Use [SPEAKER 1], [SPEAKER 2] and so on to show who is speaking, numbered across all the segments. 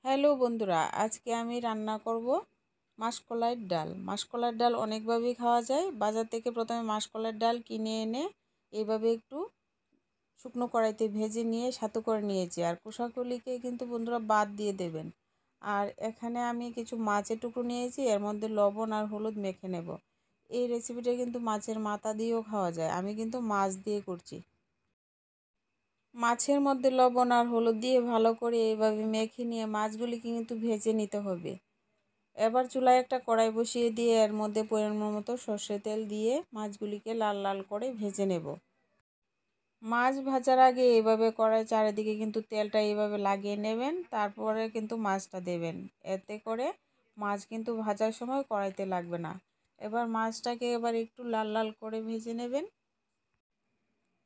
[SPEAKER 1] Hello বন্ধুরা, আজকে আমি রান্না করব মাসকলাইয়ের ডাল। মাসকলাইয়ের ডাল অনেকভাবেই খাওয়া যায়। বাজার থেকে প্রথমে মাসকলাইয়ের ডাল কিনে এনে এইভাবে একটু শুকনো কড়াইতে ভেজে নিয়ে সাথে করে নিয়েছি। আর খোসাগুলিকে কিন্তু বন্ধুরা বাদ দিয়ে দেবেন। আর এখানে আমি কিছু মাছের টুকরো নিয়েছি, এর মধ্যে লবণ আর হলুদ মেখে নেব। এই রেসিপিটা কিন্তু মাছের মাথা দিয়েও খাওয়া যায়, আমি কিন্তু মাছ দিয়ে করছি। মাছের মধ্যে লবণ আর হলুদ দিয়ে ভালো করে এইভাবে মেখে নিয়ে মাছগুলিকে কিন্তু ভেজে নিতে হবে। এবার চুলায় একটা কড়াই বসিয়ে দিয়ে এর মধ্যে পরিমাণ মতো সর্ষের তেল দিয়ে মাছগুলিকে লাল লাল করে ভেজে নেব। মাছ ভাজার আগে এইভাবে কড়াই চারিদিকে কিন্তু তেলটা এইভাবে লাগিয়ে নেবেন, তারপরে কিন্তু মাছটা দেবেন। এতে করে মাছ কিন্তু ভাজার সময় কড়াইতে লাগবে না। এবার মাছটাকে একটু লাল লাল করে ভেজে নেবেন।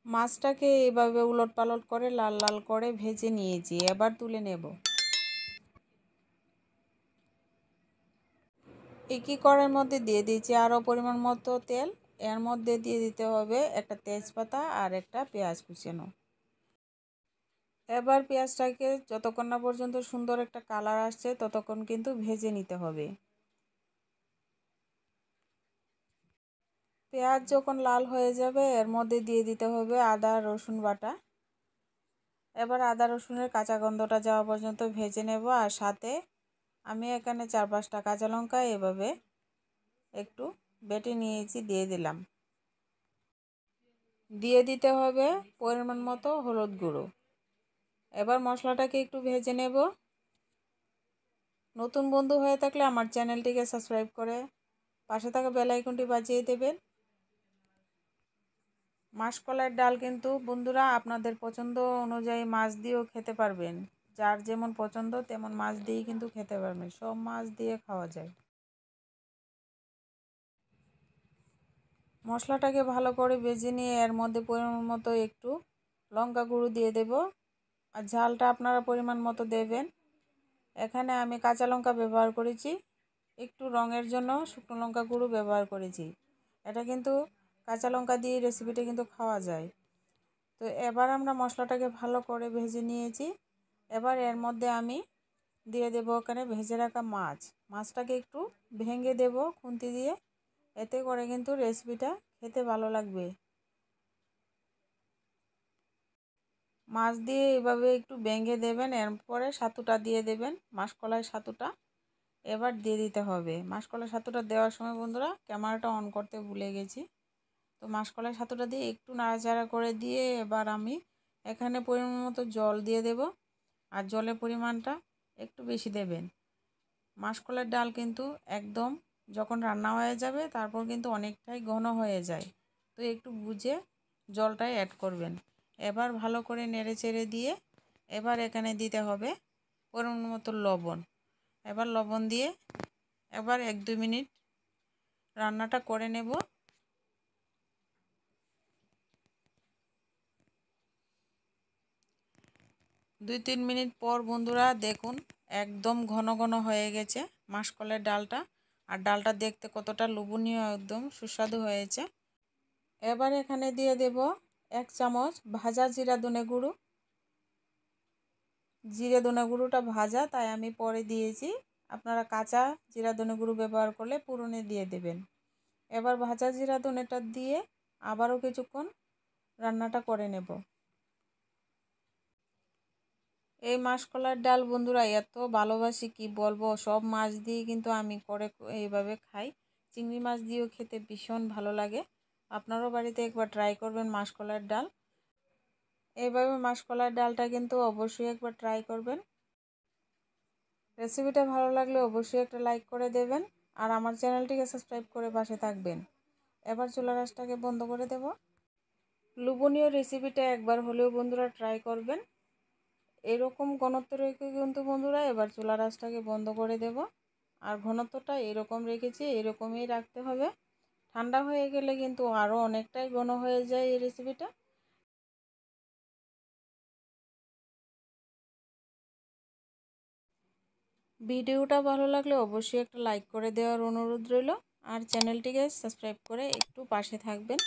[SPEAKER 1] মাছটাকে এইভাবে উলট পালট করে লাল লাল করে ভেজে নিয়েছি, এবার তুলে নেব। একই কড়াইয়ের মধ্যে দিয়ে দিয়েছি আরও পরিমাণ মতো তেল। এর মধ্যে দিয়ে দিতে হবে একটা তেজপাতা আর একটা পেঁয়াজ কুচানো। এবার পেঁয়াজটাকে যতক্ষণ না পর্যন্ত সুন্দর একটা কালার আসছে ততক্ষণ কিন্তু ভেজে নিতে হবে। পেঁয়াজ যখন লাল হয়ে যাবে এর মধ্যে দিয়ে দিতে হবে আদা রসুন বাটা। এবার আদা রসুনের কাঁচা গন্ধটা যাওয়া পর্যন্ত ভেজে নেব। আর সাথে আমি এখানে 4-5টা কাঁচা লঙ্কা এভাবে একটু বেটে নিয়েছি, দিয়ে দিলাম। দিয়ে দিতে হবে পরিমাণ মতো হলুদ গুঁড়ো। এবার মশলাটাকে একটু ভেজে নেব। নতুন বন্ধু হয়ে থাকলে আমার চ্যানেলটিকে সাবস্ক্রাইব করে পাশে থাকা বেল আইকনটি বাজিয়ে দেবেন। মাসকলাইয়ের ডাল কিন্তু বন্ধুরা আপনাদের পছন্দ অনুযায়ী মাছ দিয়েও খেতে পারবেন। যার যেমন পছন্দ তেমন মাছ দিয়েই কিন্তু খেতে পারবেন, সব মাছ দিয়ে খাওয়া যায়। মশলাটাকে ভালো করে ভেজে নিয়ে এর মধ্যে পরিমাণ মতো একটু লঙ্কা গুঁড়ো দিয়ে দেব। আর ঝালটা আপনারা পরিমাণ মতো দেবেন। এখানে আমি কাঁচা লঙ্কা ব্যবহার করেছি, একটু রঙের জন্য শুকনো লঙ্কা গুঁড়ো ব্যবহার করেছি। এটা কিন্তু কাঁচা লঙ্কা দিয়ে রেসিপিটা কিন্তু খাওয়া যায়। তো এবার আমরা মশলাটাকে ভালো করে ভেজে নিয়েছি। এবার এর মধ্যে আমি দিয়ে দেব ওখানে ভেজে রাখা মাছটাকে একটু ভেঙে দেব খুন্তি দিয়ে। এতে করে কিন্তু রেসিপিটা খেতে ভালো লাগবে। মাছ দিয়ে এভাবে একটু ভেঙে দেবেন, এরপরে ছাতুটা দিয়ে দেবেন, মাসকলাই ছাতুটা এবার দিয়ে দিতে হবে। মাসকলাই ছাতুটা দেওয়ার সময় বন্ধুরা ক্যামেরাটা অন করতে ভুলে গেছি। তো মাসকলাই ছাতুটা দিয়ে একটু নাড়াচাড়া করে দিয়ে এবার আমি এখানে পরিমাণ মতো জল দিয়ে দেব। আর জলের পরিমাণটা একটু বেশি দেবেন। মাসকলাইয়ের ডাল কিন্তু একদম যখন রান্না হয়ে যাবে তারপর কিন্তু অনেকটাই ঘন হয়ে যায়, তো একটু বুঝে জলটাই অ্যাড করবেন। এবার ভালো করে নেড়ে চেড়ে দিয়ে এবার এখানে দিতে হবে পরিমাণ মতো লবণ। এবার লবণ দিয়ে এবার 1-2 মিনিট রান্নাটা করে নেব। 2-3 মিনিট পর বন্ধুরা দেখুন একদম ঘন ঘন হয়ে গেছে মাসকলাইয়ের ডালটা। আর ডালটা দেখতে কতটা লোভনীয়, একদম সুস্বাদু হয়েছে। এবার এখানে দিয়ে দেব 1 চামচ ভাজা জিরা ধনে গুঁড়ো। জিরে ধনে গুঁড়োটা ভাজা তাই আমি পরে দিয়েছি, আপনারা কাঁচা জিরা ধনে গুঁড়ো ব্যবহার করলে পুরনে দিয়ে দেবেন। এবার ভাজা জিরা ধনেটা দিয়ে আবারও কিছুক্ষণ রান্নাটা করে নেব। এই মাসকলাইয়ের ডাল বন্ধুরা এত ভালোবাসি কি বলবো, সব মাছ দিয়ে কিন্তু আমি করে এইভাবে খাই। চিংড়ি মাছ দিয়েও খেতে ভীষণ ভালো লাগে। আপনারাও বাড়িতে একবার ট্রাই করবেন মাসকলাইয়ের ডাল। এইভাবে মাসকলাইয়ের ডালটা কিন্তু অবশ্যই একবার ট্রাই করবেন। রেসিপিটা ভালো লাগলে অবশ্যই একটা লাইক করে দেবেন আর আমার চ্যানেলটিকে সাবস্ক্রাইব করে পাশে থাকবেন। এবার চুলার আঁচটাকে বন্ধ করে দেব। লোভনীয় রেসিপিটা একবার হলেও বন্ধুরা ট্রাই করবেন। এরকম ঘনত্ব রেখে কিন্তু বন্ধুরা এবার চুলার আঁচটাকে বন্ধ করে দেব। আর ঘনত্বটা এরকম রেখেছি, এরকমই রাখতে হবে। ঠান্ডা হয়ে গেলে কিন্তু আরও অনেকটাই ঘন হয়ে যায় এই রেসিপিটা। ভিডিওটা ভালো লাগলে অবশ্যই একটা লাইক করে দেওয়ার অনুরোধ রইল। আর চ্যানেলটিকে সাবস্ক্রাইব করে একটু পাশে থাকবেন।